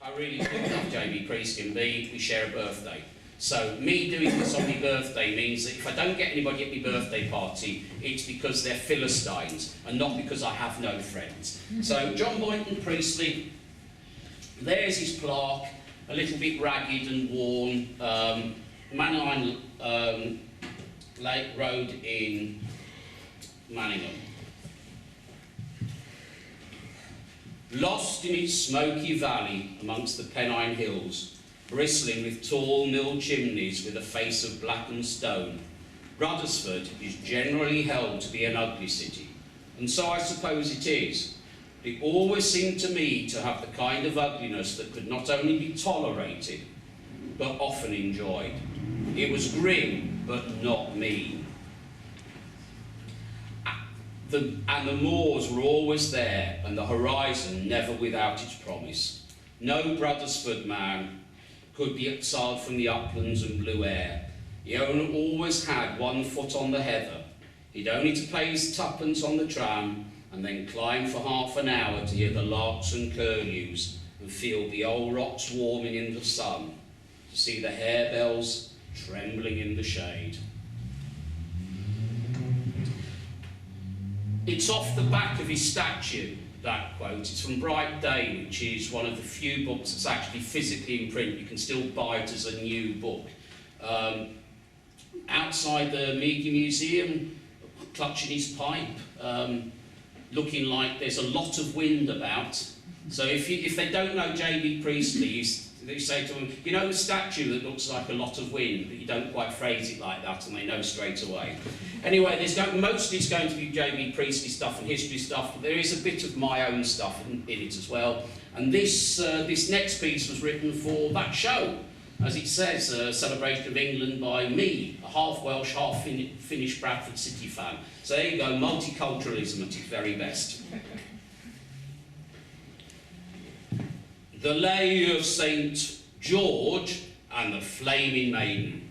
I really do love J.B. Priestley, and B, we share a birthday. So me doing this on my birthday means that if I don't get anybody at my birthday party, it's because they're Philistines and not because I have no friends. So John Boynton Priestley, there's his plaque, a little bit ragged and worn, Manningham Lake Road in Manningham. Lost in its smoky valley amongst the Pennine Hills, bristling with tall mill chimneys with a face of blackened stone, Ruddersford is generally held to be an ugly city, and so I suppose it is. It always seemed to me to have the kind of ugliness that could not only be tolerated, but often enjoyed. It was grim, but not mean. And the moors were always there, and the horizon never without its promise. No Ruddersford man could be exiled from the uplands and blue air. He always had 1 foot on the heather. He'd only to pay his twopence on the tram, and then climb for half an hour to hear the larks and curlews, and feel the old rocks warming in the sun, to see the harebells trembling in the shade. It's off the back of his statue, that quote. It's from Bright Day, which is one of the few books that's actually physically in print. You can still buy it as a new book. Outside the Media Museum, clutching his pipe, looking like there's a lot of wind about. So if they don't know J.B. Priestley, they say to them, you know the statue that looks like a lot of wind, but you don't quite phrase it like that, and they know straight away. Anyway, mostly it's going to be J.B. Priestley stuff and history stuff, but there is a bit of my own stuff in it as well. And this next piece was written for that show, as it says, Celebration of England by me, a half Welsh, half Finnish Bradford City fan. So there you go, multiculturalism at its very best. The Lay of St. George and the Flaming Maiden.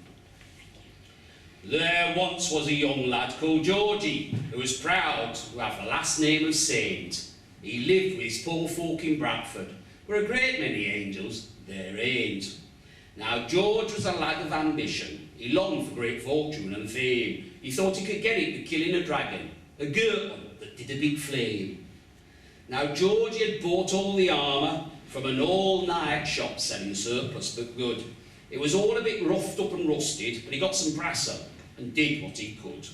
There once was a young lad called Georgie, who was proud to have the last name of Saint. He lived with his poor folk in Bradford, where a great many angels there ain't. Now George was a lad of ambition. He longed for great fortune and fame. He thought he could get it by killing a dragon, a girt one that did a big flame. Now George had bought all the armour from an all-night shop selling surplus but good. It was all a bit roughed up and rusted, but he got some brass up and did what he could.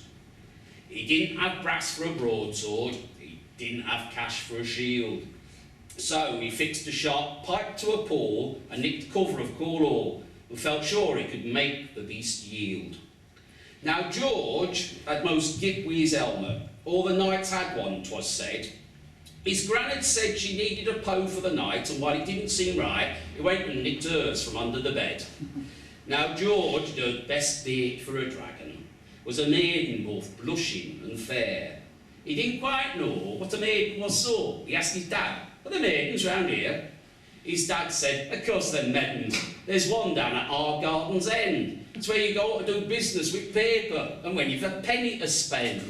He didn't have brass for a broadsword, he didn't have cash for a shield. So he fixed a sharp pipe to a pole and nicked the cover of coal ore, and felt sure he could make the beast yield. Now George had most git with his helmet. All the knights had one, 'twas said. His gran had said she needed a poe for the night, and while it didn't seem right, he went and nicked hers from under the bed. Now George, the best be it for a dragon, was a maiden both blushing and fair. He didn't quite know what a maiden was, so he asked his dad, "Are the maidens round here?" His dad said, "Of course they're maidens. There's one down at our garden's end. It's where you go to do business with paper, and when you've a penny to spend."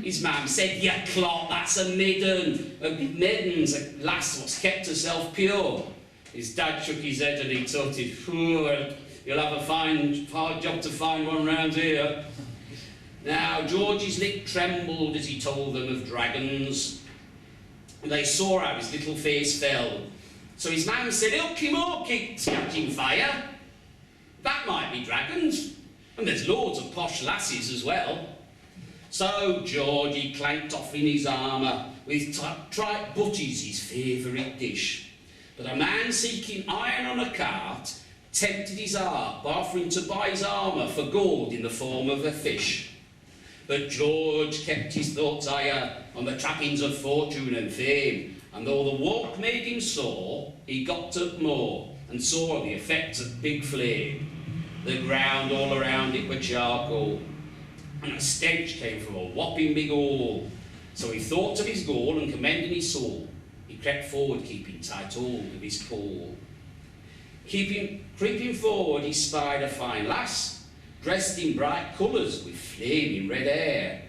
His mam said, "You clot, that's a maiden. A maiden's a lass what's kept herself pure." His dad shook his head and he totted, "You'll have a hard job to find one round here." Now George's lip trembled as he told them of dragons. They saw how his little face fell. So his mam said, "Ilky Morky, catching fire. That might be dragons. And there's loads of posh lasses as well." So Georgie clanked off in his armour, with tripe butties his favourite dish. But a man seeking iron on a cart tempted his heart by offering to buy his armour for gold in the form of a fish. But George kept his thoughts higher on the trappings of fortune and fame, and though the walk made him sore, he got up more and saw the effects of big flame. The ground all around it were charcoal, and a stench came from a whopping big hole. So he thought of his goal and commending his soul, he crept forward, keeping tight hold of his pole. Creeping forward, he spied a fine lass, dressed in bright colours with flaming red hair.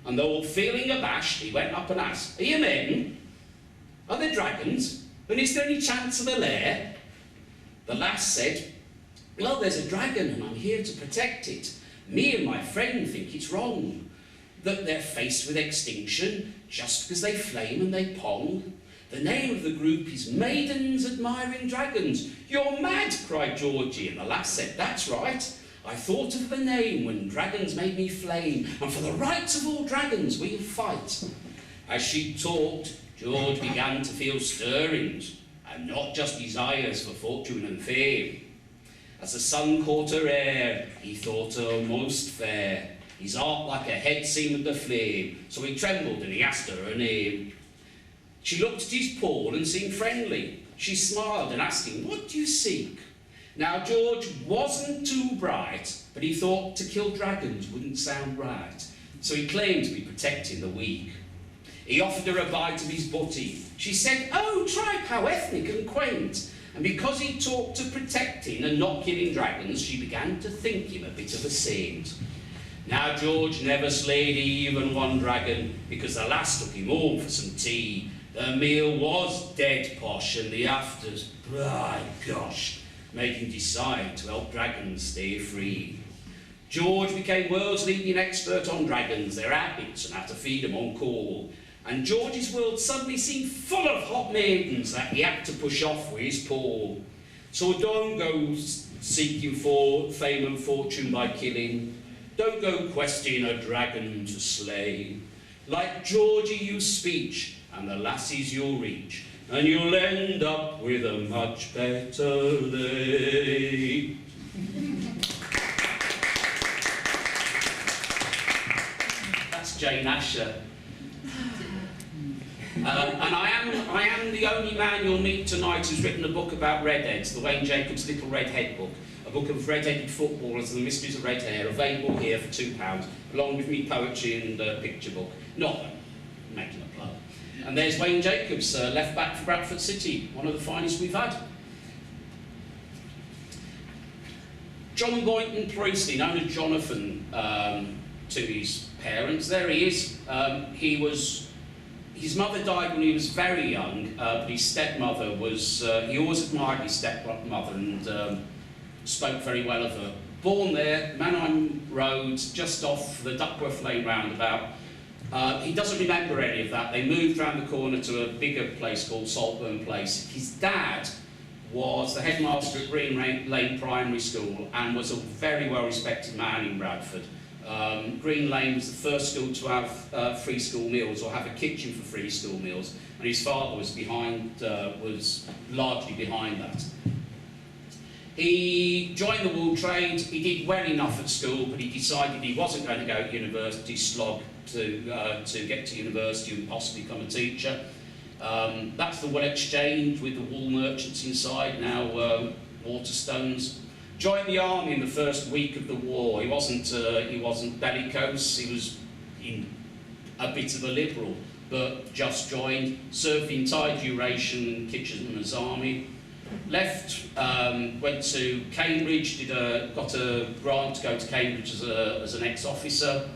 And though feeling abashed, he went up and asked, "Are you maiden? Are there dragons?" And is there any chance of a lair? The lass said, well, there's a dragon and I'm here to protect it. Me and my friend think it's wrong, that they're faced with extinction just because they flame and they pong. The name of the group is Maidens Admiring Dragons. You're mad, cried Georgie, and the lass said, that's right. I thought of the name when dragons made me flame, and for the rights of all dragons we'll fight. As she talked, George began to feel stirrings, and not just desires for fortune and fame. As the sun caught her hair, he thought her most fair. His heart like a head seemed the flame, so he trembled and he asked her name. She looked at his paw and seemed friendly. She smiled and asked him, what do you seek? Now George wasn't too bright, but he thought to kill dragons wouldn't sound right, so he claimed to be protecting the weak. He offered her a bite of his butty. She said, oh, tripe, how ethnic and quaint. And because he talked of protecting and not killing dragons, she began to think him a bit of a saint. Now George never slayed even one dragon, because the lass took him home for some tea. The meal was dead posh, and the afters, by gosh, made him decide to help dragons stay free. George became world's leading expert on dragons, their habits, and how to feed them on call. And George's world suddenly seemed full of hot maidens that he had to push off with his paw. So don't go seeking for fame and fortune by killing. Don't go questing a dragon to slay. Like Georgie you speech, and the lassies you'll reach, and you'll end up with a much better lay. That's Jane Asher. And I am the only man you'll meet tonight who's written a book about redheads, the Wayne Jacobs Little Red Head book, a book of red-headed footballers and the mysteries of red hair, available here for £2, along with me poetry and picture book. Not making a plug. And there's Wayne Jacobs, left back for Bradford City, one of the finest we've had. John Boynton Priestley, known as Jonathan to his parents. There he is. His mother died when he was very young, but his stepmother was, he always admired his stepmother and spoke very well of her. Born there, Mannheim Road, just off the Duckworth Lane roundabout. He doesn't remember any of that. They moved round the corner to a bigger place called Saltburn Place. His dad was the headmaster at Green Lane Primary School and was a very well-respected man in Bradford. Green Lane was the first school to have free school meals, or have a kitchen for free school meals, and his father was largely behind that. He joined the wool trade. He did well enough at school, but he decided he wasn't going to go to university, slog to get to university and possibly become a teacher. That's the Wool Exchange with the wool merchants inside, now Waterstones. Joined the army in the first week of the war. He wasn't bellicose. He was a bit of a liberal, but just joined. Served the entire duration in Kitchener's army. Left, went to Cambridge. Got a grant to go to Cambridge as an ex-officer.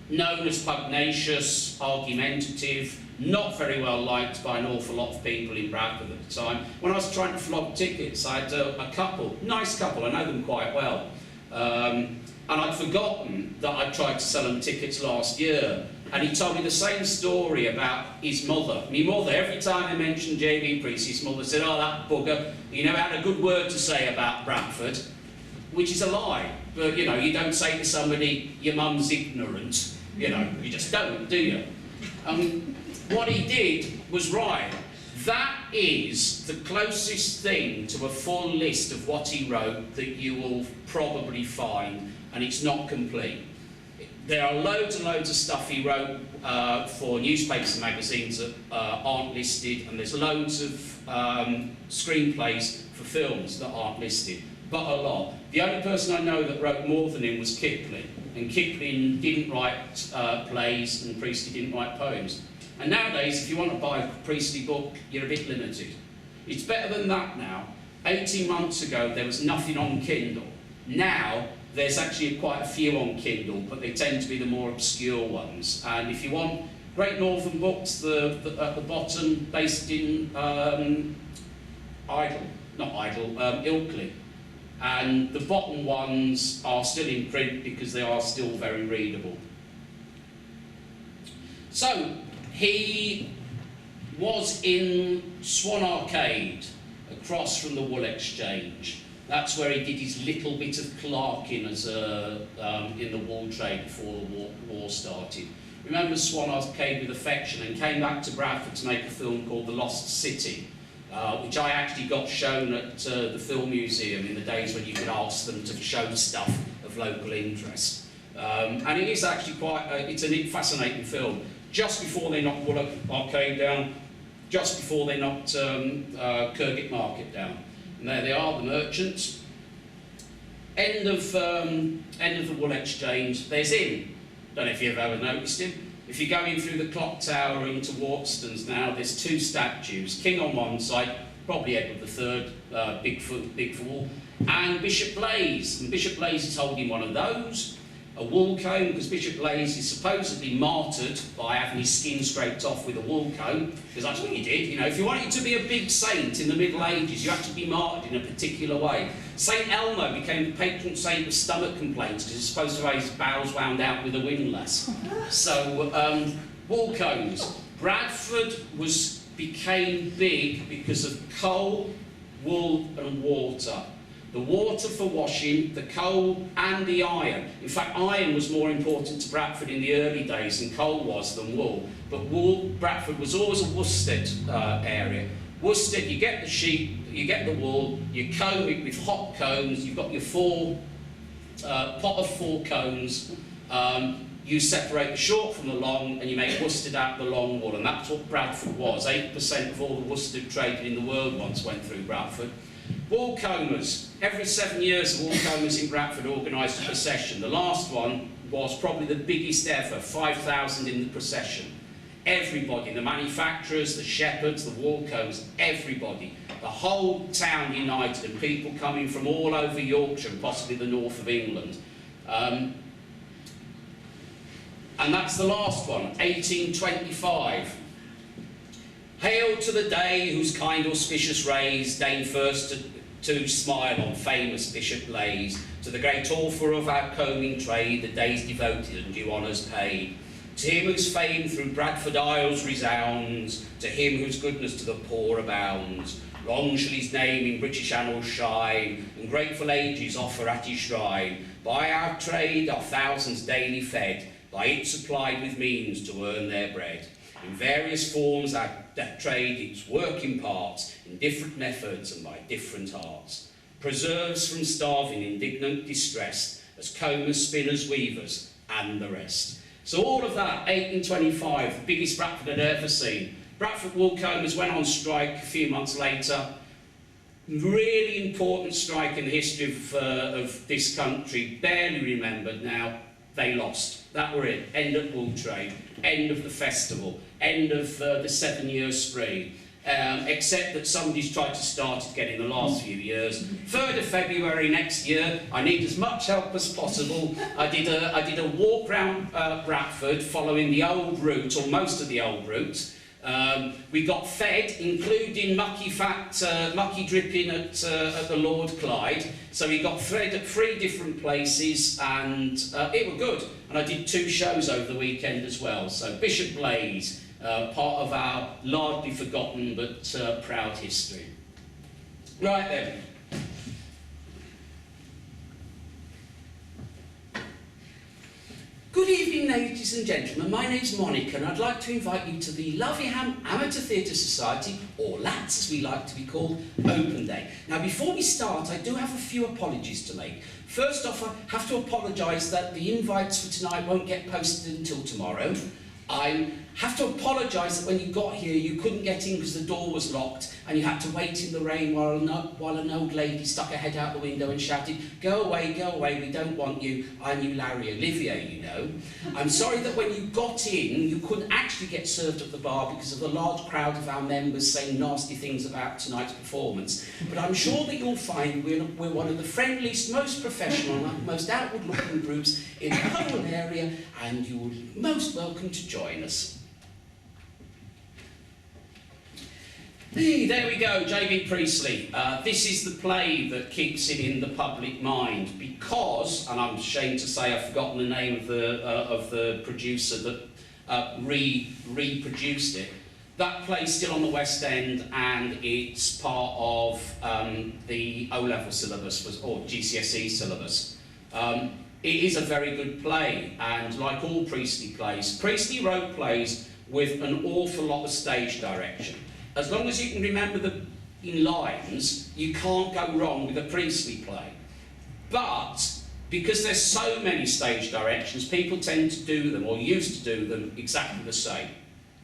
Known as pugnacious, argumentative, not very well liked by an awful lot of people in Bradford at the time. When I was trying to flog tickets, I had a couple, nice couple, I know them quite well, and I'd forgotten that I'd tried to sell them tickets last year, and he told me the same story about his mother. My mother, every time I mentioned J.B. Priestley, his mother said, oh, that bugger, he never had a good word to say about Bradford, which is a lie. But, you know, you don't say to somebody, your mum's ignorant. You know, you just don't, do you? What he did was right. That is the closest thing to a full list of what he wrote that you will probably find, and it's not complete. There are loads and loads of stuff he wrote for newspapers and magazines that aren't listed, and there's loads of screenplays for films that aren't listed, but a lot. The only person I know that wrote more than him was Kipling, and Kipling didn't write plays and Priestley didn't write poems. And nowadays, if you want to buy a Priestley book, you're a bit limited. It's better than that now. 18 months ago, there was nothing on Kindle. Now, there's actually quite a few on Kindle, but they tend to be the more obscure ones. And if you want Great Northern Books, at the bottom, based in Ilkley. And the bottom ones are still in print because they are still very readable. So, he was in Swan Arcade, across from the Wool Exchange. That's where he did his little bit of clerking as in the wool trade before the war started. Remember Swan Arcade with affection and came back to Bradford to make a film called The Lost City, which I actually got shown at the Film Museum in the days when you could ask them to show stuff of local interest. And it is actually it's a fascinating film. Just before they knocked Wool Arcade down, just before they knocked Kirkgate Market down. And there they are, the merchants. End of the Wool Exchange, there's him. Don't know if you've ever noticed him. If you go in through the clock tower into Waterstones now, there's two statues. King on one side, probably Edward III, big fool, and Bishop Blaise. And Bishop Blaise is holding one of those. A wool comb, because Bishop Blaise is supposedly martyred by having his skin scraped off with a wool comb, because that's what he did. You know, if you wanted to be a big saint in the Middle Ages, you had to be martyred in a particular way. Saint Elmo became the patron saint of stomach complaints because he's supposed to have his bowels wound out with a windlass. So, wool combs. Bradford became big because of coal, wool and water. The water for washing, the coal and the iron. In fact, iron was more important to Bradford in the early days than coal was than wool. But Bradford was always a worsted area. Worsted, you get the sheep, you get the wool, you comb it with hot combs, you've got your pot of 4 combs, you separate the short from the long and you make worsted out of the long wool, and that's what Bradford was. 8% of all the worsted traded in the world once went through Bradford. Wool combers. Every 7 years, the wool combers in Bradford organised a procession. The last one was probably the biggest ever, 5,000 in the procession. Everybody, the manufacturers, the shepherds, the wool combers, everybody. The whole town united, and people coming from all over Yorkshire and possibly the north of England. And that's the last one, 1825. Hail to the day whose kind auspicious rays deign first to smile on famous Bishop Blaise. To the great author of our combing trade, the days devoted and due honours paid. To him whose fame through Bradford Isles resounds, to him whose goodness to the poor abounds. Long shall his name in British annals shine, and grateful ages offer at his shrine. By our trade are thousands daily fed, by it supplied with means to earn their bread. In various forms our trade its work imparts, in different methods and by different arts. Preserves from starving indignant distress, as combers, spinners, weavers, and the rest. So all of that, 1825, the biggest Bradford had ever seen. Bradford wool combers went on strike a few months later. Really important strike in the history of this country, barely remembered now. They lost. That were it. End of wool trade, end of the festival, end of the 7-year spree. Except that somebody's tried to start it again in the last few years. 3rd of February next year, I need as much help as possible. I did a walk round Bradford following the old route, or most of the old route. We got fed, including mucky dripping at the Lord Clyde. So we got fed at 3 different places, and it were good. And I did 2 shows over the weekend as well. So Bishop Blaise, part of our largely forgotten but proud history. Right then. Good evening, ladies and gentlemen. My name's Monica, and I'd like to invite you to the Loveyham Amateur Theatre Society, or LATS as we like to be called, Open Day. Now, before we start, I do have a few apologies to make. First off, I have to apologise that the invites for tonight won't get posted until tomorrow. I have to apologise that when you got here you couldn't get in because the door was locked and you had to wait in the rain while an old lady stuck her head out the window and shouted, go away, we don't want you, I'm Larry Olivier, you know. I'm sorry that when you got in you couldn't actually get served at the bar because of the large crowd of our members saying nasty things about tonight's performance. But I'm sure that you'll find we're one of the friendliest, most professional, most outward-looking groups in the whole area, and you're most welcome to join us. Hey, there we go, J.B. Priestley. This is the play that keeps it in the public mind because, and I'm ashamed to say I've forgotten the name of the producer that reproduced it. That play's still on the West End and it's part of the O-level syllabus, or GCSE syllabus. It is a very good play, and like all Priestley plays, Priestley wrote plays with an awful lot of stage direction. As long as you can remember the lines, you can't go wrong with a Priestley play. But because there's so many stage directions, people tend to do them, or used to do them, exactly the same.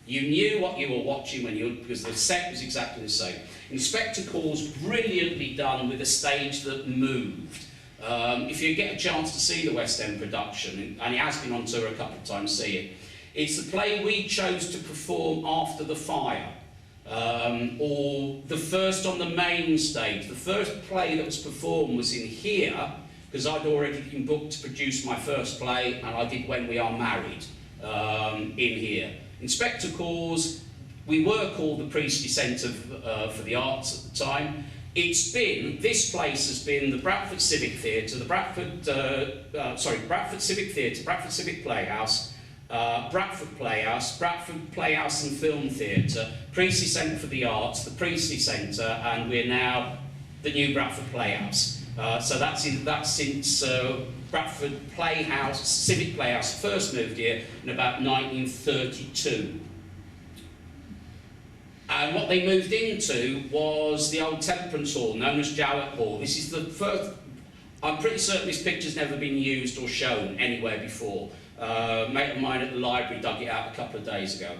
You knew what you were watching because the set was exactly the same. Inspector Calls, brilliantly done with a stage that moved. If you get a chance to see the West End production, and it has been on tour a couple of times, see it. It's the play we chose to perform after the fire, or the first on the main stage. The first play that was performed was in here, because I'd already been booked to produce my first play, and I did When We Are Married in here. Inspector Calls, we were called the Priestley Centre for the Arts at the time. This place has been the Bradford Civic Theatre, the Bradford Civic Theatre, Bradford Civic Playhouse, Bradford Playhouse and Film Theatre, Priestley Centre for the Arts, the Priestley Centre, and we're now the new Bradford Playhouse. So that's since Bradford Playhouse, Civic Playhouse, first moved here in about 1932. And what they moved into was the old Temperance Hall, known as Jowett Hall. This is the first. I'm pretty certain this picture's never been used or shown anywhere before. A mate of mine at the library dug it out a couple of days ago.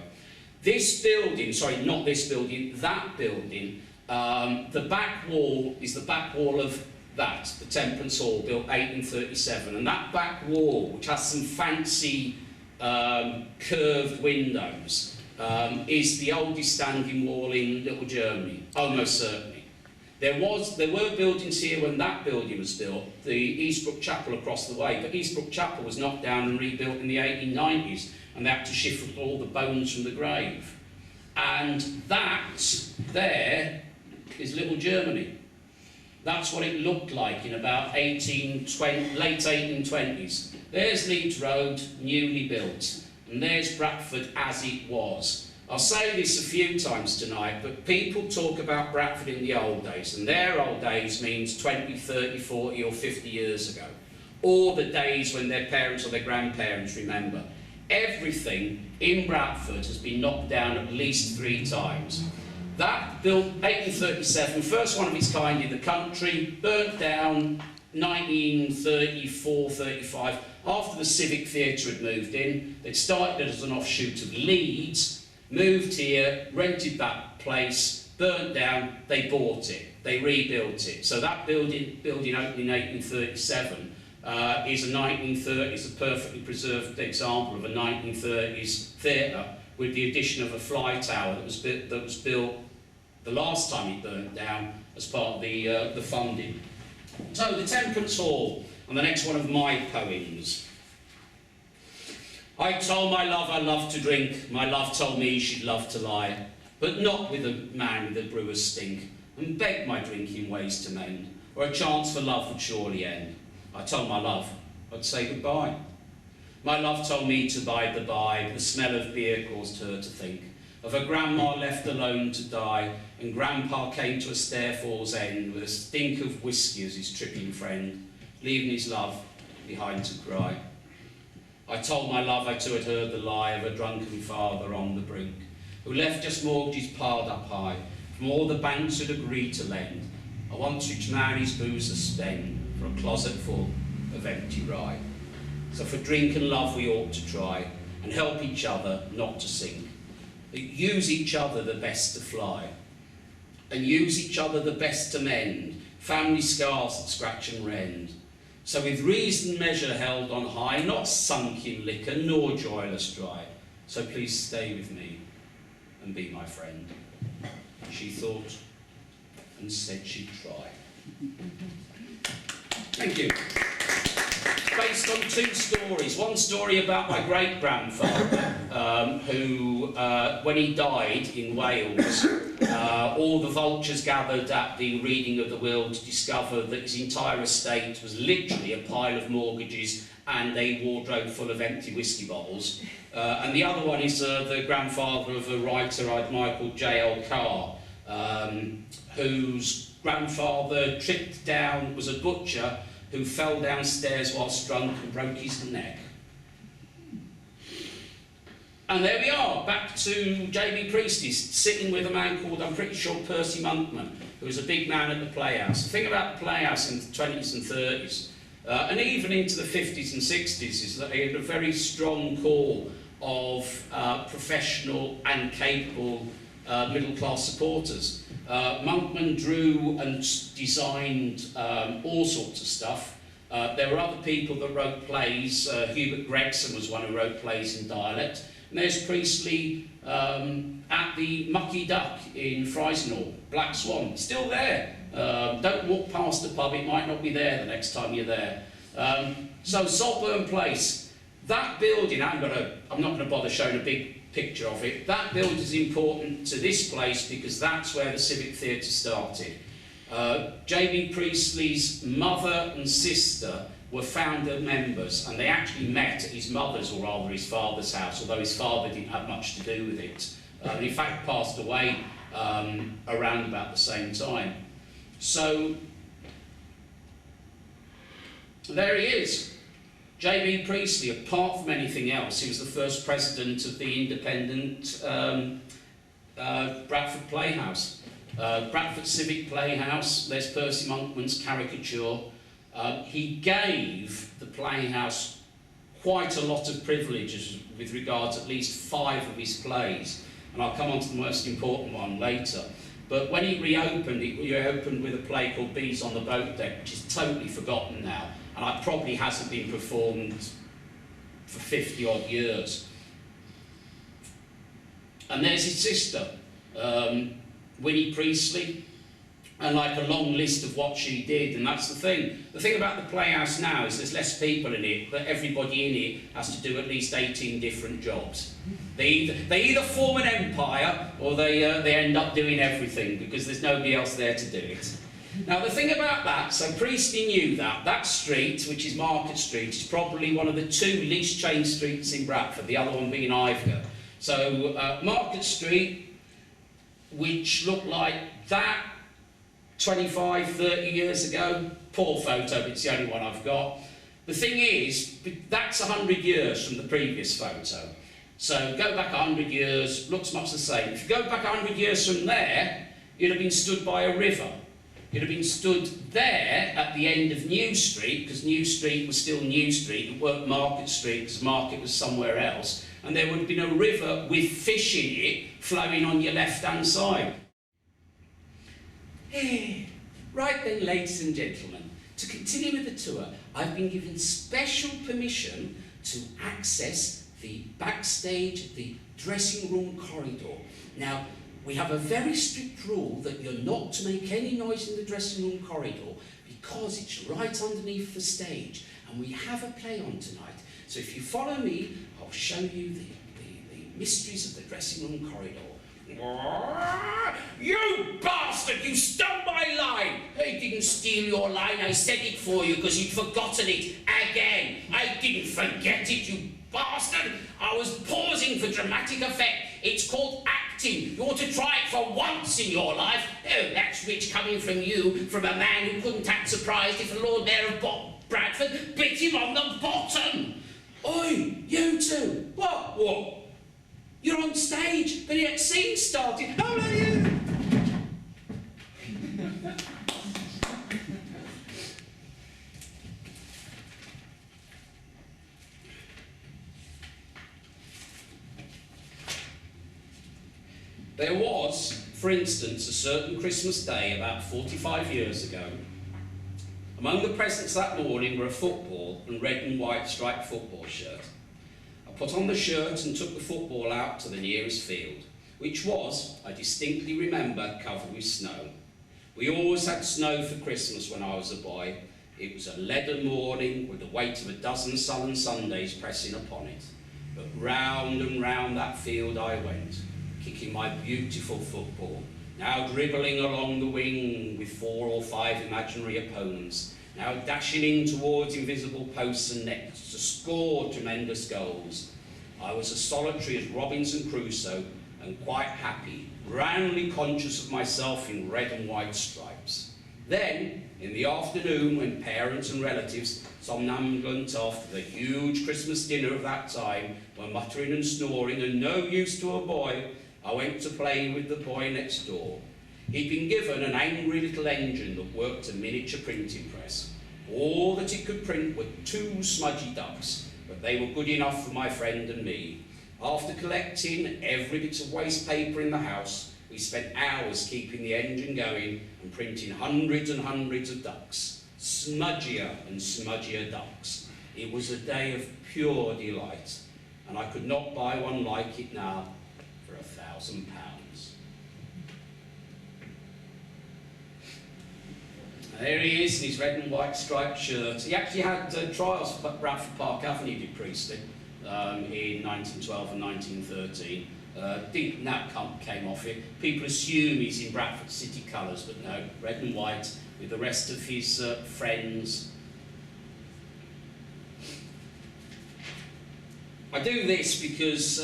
This building, sorry, not this building, that building, the back wall is the back wall of that, the Temperance Hall, built 1837. And that back wall, which has some fancy curved windows, is the oldest standing wall in Little Germany, almost certainly. There were buildings here when that building was built, the Eastbrook Chapel across the way, but Eastbrook Chapel was knocked down and rebuilt in the 1890s, and they had to shift all the bones from the grave. And that there is Little Germany. That's what it looked like in about late 1820s. There's Leeds Road, newly built. And there's Bradford as it was. I'll say this a few times tonight, but people talk about Bradford in the old days, and their old days means 20, 30, 40 or 50 years ago, or the days when their parents or their grandparents remember. Everything in Bradford has been knocked down at least 3 times. That, built 1837, first one of its kind in the country, burnt down 1934, 35, after the Civic Theatre had moved in. They'd started as an offshoot of Leeds, moved here, rented that place, burnt down, they bought it, they rebuilt it. So that building opened in 1837 is a perfectly preserved example of a 1930s theatre, with the addition of a fly tower that was built the last time it burnt down as part of the funding. So the Temperance Hall, and the next one of my poems. I told my love I loved to drink, my love told me she'd love to lie, but not with a man with a brewer's stink, and begged my drinking ways to mend, or a chance for love would surely end. I told my love I'd say goodbye. My love told me to bide the by, but the smell of beer caused her to think of her grandma left alone to die, and grandpa came to a stairfall's end with a stink of whiskey as his tripping friend, leaving his love behind to cry. I told my love I too had heard the lie of a drunken father on the brink, who left just mortgages piled up high, from all the banks who'd agreed to lend, a once rich man his booze to spend, for a closet full of empty rye. So for drink and love we ought to try, and help each other not to sink, but use each other the best to fly, and use each other the best to mend, family scars that scratch and rend. So with reason measure held on high, not sunk in liquor, nor joyless dry. So please stay with me and be my friend. She thought and said she'd try. Thank you. Based on 2 stories. One story about my great-grandfather, who, when he died in Wales, all the vultures gathered at the reading of the will to discover that his entire estate was literally a pile of mortgages and a wardrobe full of empty whiskey bottles. And the other one is the grandfather of a writer I admire called J.L. Carr, whose grandfather was a butcher who fell downstairs whilst drunk and broke his neck. And there we are, back to J.B. Priestley, sitting with a man called, I'm pretty sure, Percy Monkman, who was a big man at the Playhouse. The thing about the Playhouse in the 20s and 30s, and even into the 50s and 60s, is that they had a very strong core of professional and capable middle-class supporters. Monkman drew and designed all sorts of stuff. There were other people that wrote plays. Hubert Gregson was one who wrote plays in dialect. And there's Priestley at the Mucky Duck in Frisenhall, Black Swan, still there. Don't walk past the pub, it might not be there the next time you're there. So Saltburn Place, that building, I'm not going to bother showing a big picture of it. That building is important to this place because that's where the Civic Theatre started. J.B. Priestley's mother and sister were founder members, and they actually met at his mother's, or rather his father's house, although his father didn't have much to do with it. In fact, passed away around about the same time. So, there he is. J.B. Priestley, apart from anything else, he was the first president of the independent Bradford Playhouse. Bradford Civic Playhouse, there's Percy Monkman's caricature. He gave the Playhouse quite a lot of privileges with regards at least 5 of his plays, and I'll come on to the most important one later. But when he reopened, he reopened with a play called Bees on the Boat Deck, which is totally forgotten now, and it probably hasn't been performed for 50 odd years. And there's his sister, Winnie Priestley, and like a long list of what she did, and that's the thing. The thing about the Playhouse now is there's less people in it, but everybody in it has to do at least 18 different jobs. They either form an empire, or they end up doing everything, because there's nobody else there to do it. Now the thing about that, so Priestley knew that street, which is Market Street, is probably one of the 2 least trained streets in Bradford, the other one being Ivegor. So Market Street, which looked like that 25, 30 years ago, poor photo, but it's the only one I've got. The thing is, that's 100 years from the previous photo. So go back 100 years, looks much the same. If you go back 100 years from there, you'd have been stood by a river. You'd have been stood there at the end of New Street, because New Street was still New Street, it weren't Market Street, because Market was somewhere else, and there would have been a river with fish in it flowing on your left-hand side. Right then, ladies and gentlemen, to continue with the tour, I've been given special permission to access the backstage, the dressing room corridor. Now, we have a very strict rule that you're not to make any noise in the dressing room corridor because it's right underneath the stage, and we have a play on tonight. So if you follow me, I'll show you the mysteries of the dressing room corridor. You bastard! You stole my line! I didn't steal your line, I said it for you because you'd forgotten it again. I didn't forget it, you bastard! I was pausing for dramatic effect. It's called acting. You ought to try it for once in your life. Oh, that's rich coming from you, from a man who couldn't act surprised if the Lord Mayor of Bradford bit him on the bottom. Oi, you two! What? You're on stage, but yet scene started. How are you? There was, for instance, a certain Christmas day about 45 years ago. Among the presents that morning were a football and red and white striped football shirt. I put on the shirt and took the football out to the nearest field, which was, I distinctly remember, covered with snow. We always had snow for Christmas when I was a boy. It was a leaden morning with the weight of a dozen sullen Sundays pressing upon it. But round and round that field I went, kicking my beautiful football, now dribbling along the wing with 4 or 5 imaginary opponents, now dashing in towards invisible posts and nets to score tremendous goals. I was as solitary as Robinson Crusoe and quite happy, grandly conscious of myself in red and white stripes. Then, in the afternoon, when parents and relatives, somnambulant after the huge Christmas dinner of that time, were muttering and snoring and no use to a boy, I went to play with the boy next door. He'd been given an angry little engine that worked a miniature printing press. All that it could print were 2 smudgy ducks, but they were good enough for my friend and me. After collecting every bit of waste paper in the house, we spent hours keeping the engine going and printing hundreds and hundreds of ducks, smudgier and smudgier ducks. It was a day of pure delight, and I could not buy one like it now for £1,000. There he is in his red and white striped shirt. He actually had trials for Bradford Park Avenue, did Priestley, in 1912 and 1913. Think that came off it. People assume he's in Bradford City colours, but no, red and white with the rest of his friends. I do this because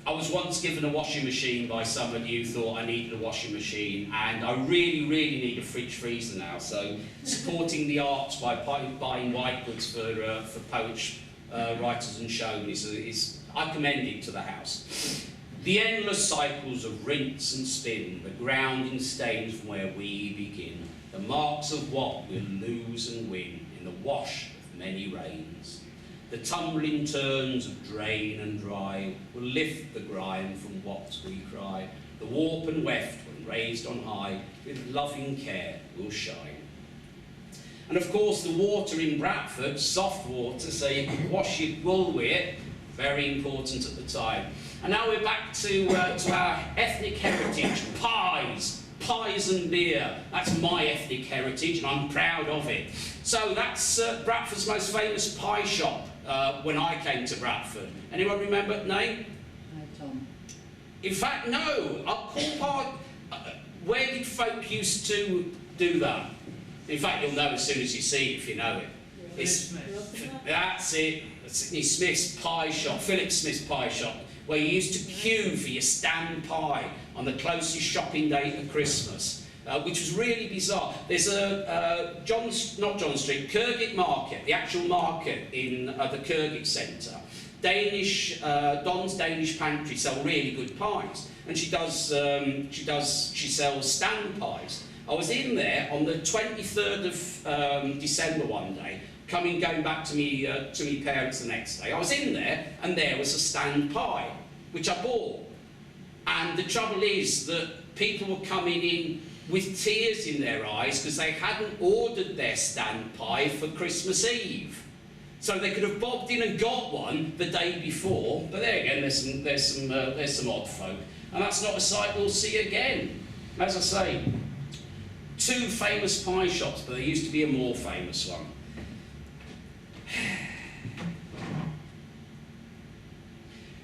I was once given a washing machine by somebody who thought I needed a washing machine, and I really, really need a fridge freezer now. So supporting the arts by buying white goods for poets, writers and showmen is I commend it to the house. The endless cycles of rinse and spin, the grounding stains from where we begin, the marks of what we'll lose and win in the wash of many rains. The tumbling turns of drain and dry will lift the grime from what we cry. The warp and weft, when raised on high, with loving care will shine. And of course the water in Bradford, soft water, so you can wash your wool with it, very important at the time. And now we're back to our ethnic heritage, pies and beer. That's my ethnic heritage and I'm proud of it. So that's Bradford's most famous pie shop when I came to Bradford. Anyone remember the name? No, Tom. In fact, no. Upcall Pie. Where did folk used to do that? In fact, you'll know as soon as you see it if you know it. It's, that's it. Sydney Smith's pie shop, Philip Smith's pie shop, where you used to queue for your stand pie on the closest shopping day to Christmas, which was really bizarre. There's a not John Street, Kirgit Market, the actual market in the Kirgit Centre. Don's Danish Pantry sell really good pies, and she sells stand pies. I was in there on the 23rd of December one day, going back to me parents the next day. I was in there, and there was a stand pie, which I bought. And the trouble is that people were coming in with tears in their eyes because they hadn't ordered their stand pie for Christmas Eve. So they could have bobbed in and got one the day before. But there again, there's some odd folk, and that's not a sight we'll see again. As I say, 2 famous pie shops, but there used to be a more famous one.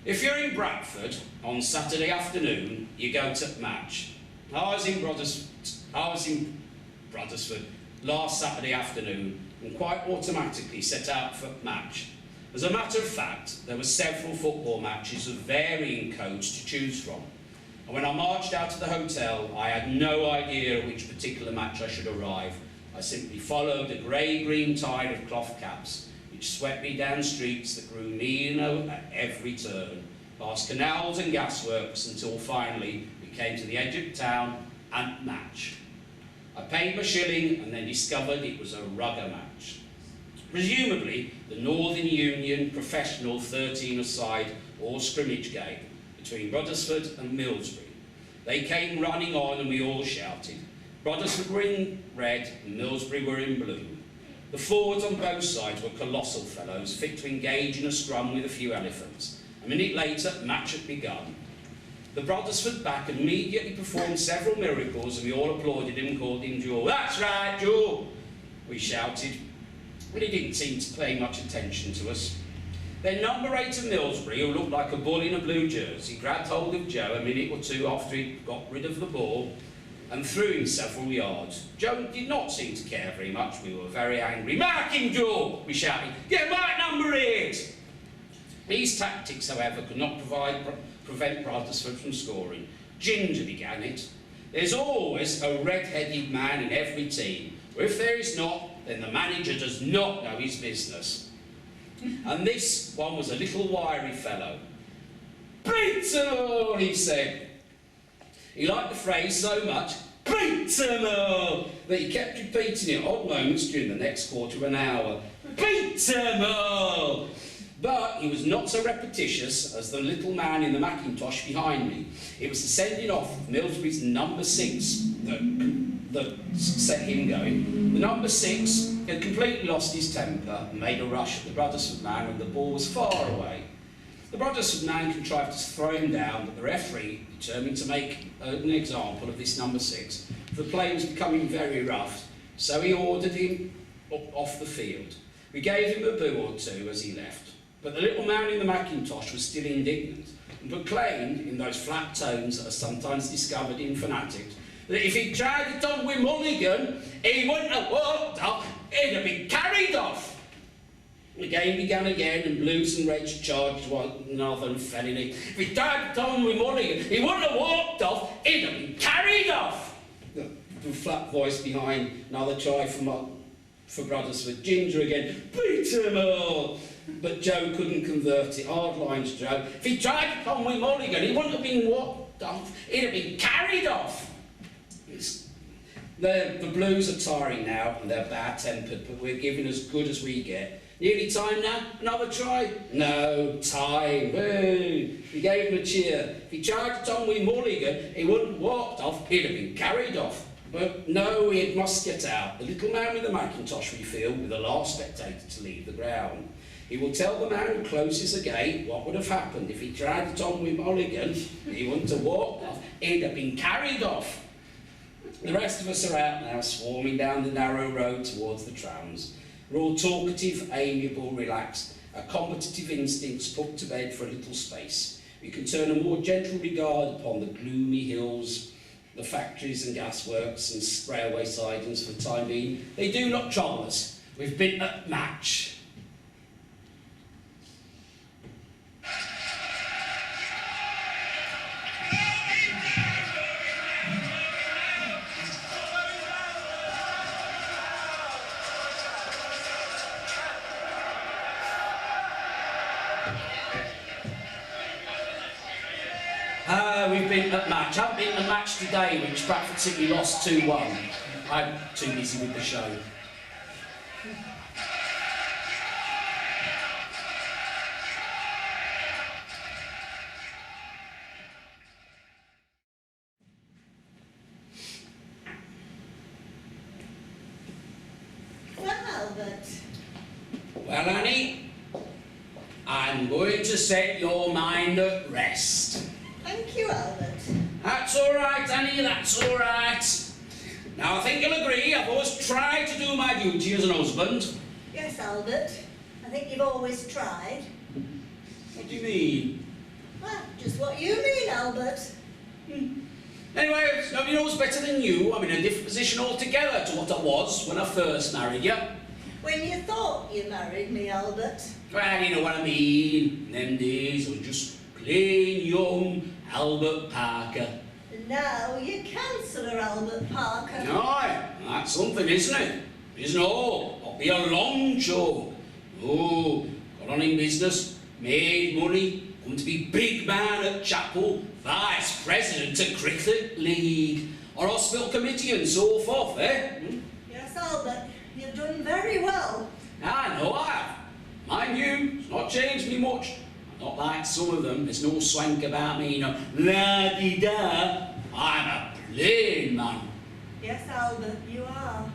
If you're in Bradford on Saturday afternoon, you go to match. I was in Brothersford last Saturday afternoon and quite automatically set out for match. As a matter of fact, there were several football matches of varying codes to choose from. And when I marched out of the hotel, I had no idea at which particular match I should arrive. I simply followed a grey-green tide of cloth caps, which swept me down streets that grew meaner at every turn, past canals and gasworks, until finally we came to the edge of town and match. I paid my shilling and then discovered it was a rugger match. Presumably the Northern Union professional 13-a-side or scrimmage game between Brothersford and Millsbury. They came running on and we all shouted. Brothersford were in red and Millsbury were in blue. The forwards on both sides were colossal fellows, fit to engage in a scrum with a few elephants. A minute later, the match had begun. The Brothersford back immediately performed several miracles, and we all applauded him and called him Joe. "That's right, Joe!" we shouted, but he didn't seem to pay much attention to us. Then number 8 of Millsbury, who looked like a bull in a blue jersey, grabbed hold of Joe a minute or two after he'd got rid of the ball and threw him several yards. Joe did not seem to care very much. We were very angry. "Mark him, Joe!" we shouted. "Get mark number 8! These tactics, however, could not prevent Brothersford from scoring. Ginger began it. There's always a red-headed man in every team. Or if there is not, then the manager does not know his business. And this one was a little wiry fellow. "Beat 'em all," he said. He liked the phrase so much, "Beat 'em all," that he kept repeating it at odd moments during the next quarter of an hour. "Beat 'em all!" But he was not so repetitious as the little man in the mackintosh behind me. It was the sending off of Millsbury's number 6 that set him going. The number 6 had completely lost his temper and made a rush at the Brothersford man when the ball was far away. The Brothersford man contrived to throw him down, but the referee, determined to make an example of this number 6, the play was becoming very rough, so he ordered him off the field. We gave him a boo or two as he left. But the little man in the mackintosh was still indignant and proclaimed, in those flat tones that are sometimes discovered in fanatics, that if he tried it on with Mulligan, he wouldn't have walked off, he'd have been carried off. The game began again, and Blues and Reds charged one another and fell in it. If he tried it on with Mulligan, he wouldn't have walked off, he'd have been carried off. The flat voice behind, another try for Brothersford. Ginger again, "Beat 'em all!" But Joe couldn't convert it. Hard lines, Joe. If he tried to come with Mulligan, he wouldn't have been walked off, he'd have been carried off. The Blues are tiring now, and they're bad-tempered, but we're giving as good as we get. Nearly time now? Another try? No, time. Hey. We gave him a cheer. If he tried to come with Mulligan, he wouldn't have walked off, he'd have been carried off. But no, he must get out. The little man with the mackintosh, we feel, with the last spectator to leave the ground. He will tell the man who closes the gate what would have happened if he tried it on with Mulligan. He wouldn't have walked off, he'd have been carried off. The rest of us are out now, swarming down the narrow road towards the trams. We're all talkative, amiable, relaxed, our competitive instincts put to bed for a little space. We can turn a more gentle regard upon the gloomy hills, the factories and gasworks and railway sidings for the time being. They do not trouble us. We've been at match. We've been at match. Haven't been at match today, which Bradford City lost 2-1. I'm too busy with the show. Well, Albert. Well, Annie, I'm going to set your mind at rest. Thank you, Albert. That's all right, Annie, that's all right. Now, I think you'll agree I've always tried to do my duty as an husband. Yes, Albert. I think you've always tried. What do you mean? Well, just what you mean, Albert. Anyway, nobody knows better than you. I'm in a different position altogether to what I was when I first married you. When you thought you married me, Albert. Well, you know what I mean. In them days, I was just plain young Albert Parker. And now you're Councillor Albert Parker. Aye, that's something, isn't it? Isn't all. I'll be a long joke. Oh, got on in business, made money, come to be big man at chapel, vice president at cricket league, or hospital committee and so forth, eh? Yes, Albert. You've done very well. I know I have. Mind you, it's not changed me much. Not like some of them, there's no swank about me, you know, la-di-da. I'm a plain man. Yes, Albert, you are.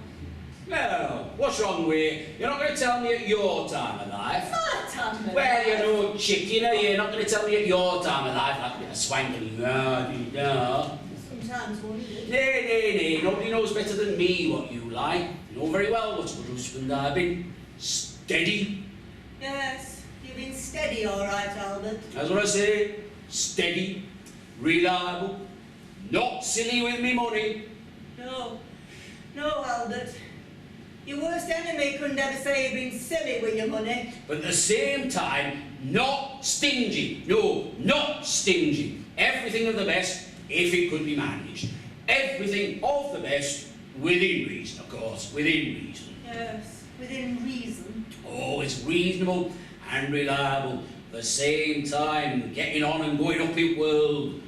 Well, what's wrong with you? You're not going to tell me at your time of life. My time of Well, life. you're no chicken, are you? You're not going to tell me at your time of life like a bit of swank and la-di-da. Sometimes wondered. Nay, nobody knows better than me what you like. You know very well what a good husband I've been. Steady. Yes, you You've been steady all right, Albert. That's what I say. Steady, reliable, not silly with me money. No, Albert. Your worst enemy couldn't ever say you've been silly with your money. But at the same time, not stingy. No, not stingy. Everything of the best, if it could be managed. Everything of the best, within reason, of course, within reason. Yes, within reason. Oh, it's reasonable and reliable. At the same time, getting on and going up in world.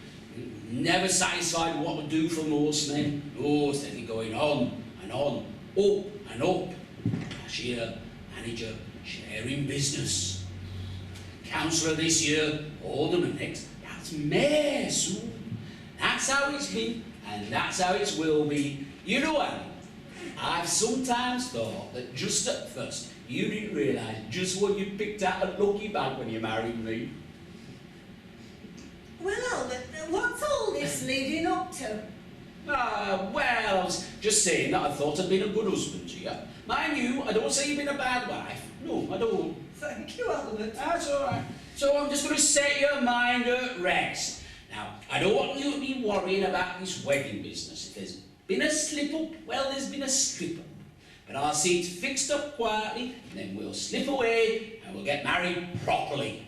Never satisfied with what would do for most men. Oh, steady going on and on, up and up. Cashier, manager, sharing business. Councillor this year, alderman next. That's mayor soon. That's how it's been, and that's how it will be. You know, Annie, I've sometimes thought that just at first you didn't realise just what you picked out a lucky bag when you married me. Well, Albert, what's all this leading up to? Well, I was just saying that I thought I'd been a good husband to you. Mind you, I don't say you've been a bad wife. No, I don't. Thank you, Albert. That's all right. So I'm just going to set your mind at rest. Now, I don't want you to be worrying about this wedding business. If there's been a slip-up, well, there's been a slip-up. But I'll see it fixed up quietly, and then we'll slip away, and we'll get married properly.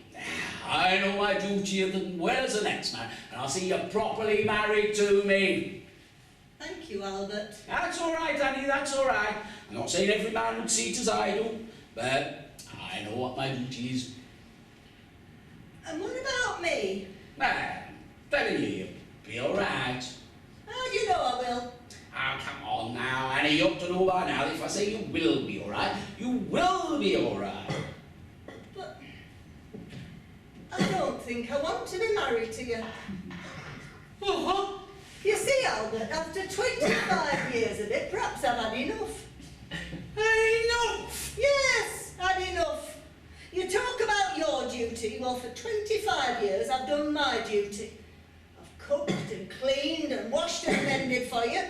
I know my duty as well as the next man, and I'll see you properly married to me. Thank you, Albert. That's all right, Annie, that's all right. I'm not saying every man would see it as I do, but I know what my duty is. And what about me? Man, telling you, you'll be all right. How do you know I will? Oh, come on now, Annie, you ought to know by now that if I say you will be all right, you will be all right. But I don't think I want to be married to you. Uh-huh. You see, Albert, after 25 years of it, perhaps I've had enough. Enough? Yes, had enough. You talk about your duty. Well, for 25 years, I've done my duty. I've cooked and cleaned and washed and mended for you.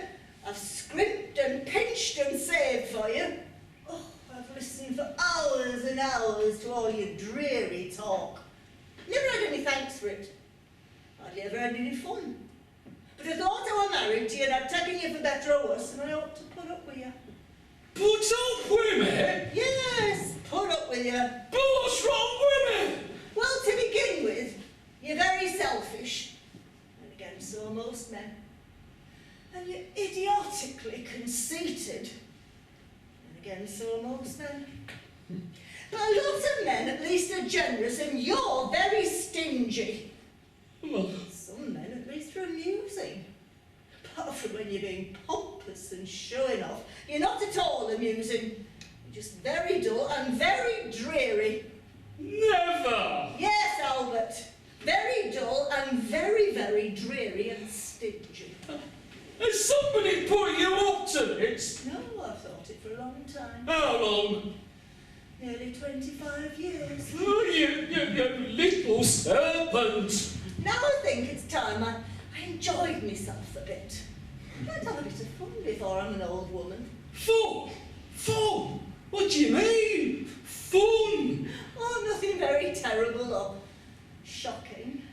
I've scrimped and pinched and saved for you. Oh, I've listened for hours and hours to all your dreary talk. Never had any thanks for it. Hardly ever had any fun. But I thought I were married to you and I'd taken you for better or worse, and I ought to put up with you. Put up with me? Yes, put up with you. But what's wrong with me? Well, to begin with, you're very selfish. And again, so are most men. And you're idiotically conceited. And again, so are most men. But lots of men at least are generous, and you're very stingy. Well, Some men at least are amusing. Apart from when you're being pompous and showing off, you're not at all amusing. You're just very dull and very dreary. never. Yes, Albert. Very dull and very, very dreary and stingy. Has somebody put you up to it? No, I've thought it for a long time. How long? Nearly 25 years. Oh, you little serpent. Now I think it's time I enjoyed myself a bit. I'd have a bit of fun before I'm an old woman. Fun? Fun? What do you mean? Fun? Oh, nothing very terrible or shocking.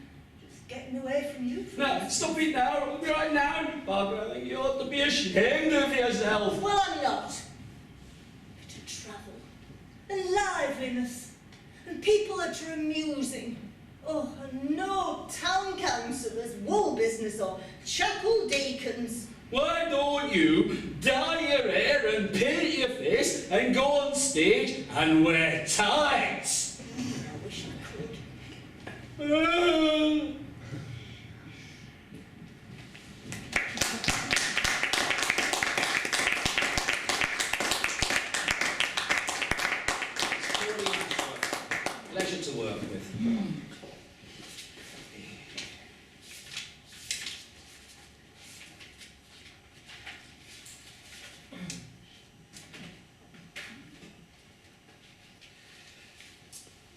Just getting away from you. No, stop it now, right now, Barbara. I think you ought to be ashamed of yourself. Well, I'm not. A bit of travel, and liveliness, and people that are amusing. Oh, and no town councillors, wool business, or chapel deacons. Why don't you dye your hair and paint your face and go on stage and wear tights? I wish I could. Pleasure to work with.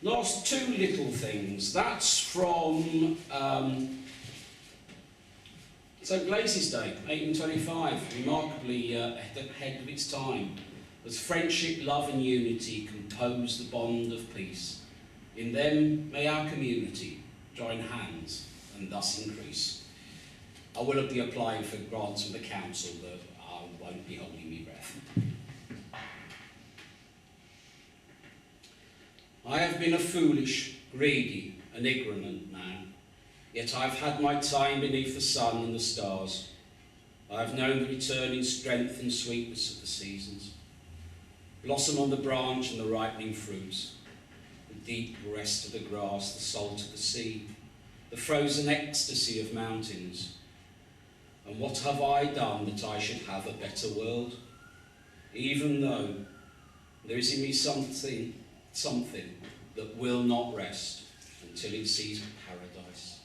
Lost two little things. That's from St. Glace's Day, 1825, remarkably ahead of its time. As friendship, love and unity compose the bond of peace, In them may our community join hands and thus increase. I will be applying for grants from the council, but I won't be holding my breath. I have been a foolish, greedy and ignorant man, yet I have had my time beneath the sun and the stars. I have known the returning strength and sweetness of the seasons, blossom on the branch and the ripening fruits, the deep rest of the grass, the salt of the sea, the frozen ecstasy of mountains. And what have I done that I should have a better world? Even though there is in me something that will not rest until it sees paradise.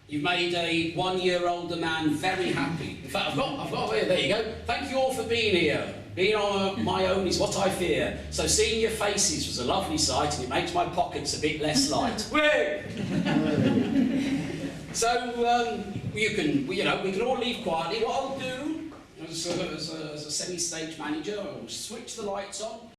You've made a 1 year older man very happy. In fact, I've got here, there you go. Thank you all for being here. Being on my own is what I fear. So seeing your faces was a lovely sight, and it makes my pockets a bit less light. So we can all leave quietly. What I'll do as a semi-stage manager, I'll switch the lights on.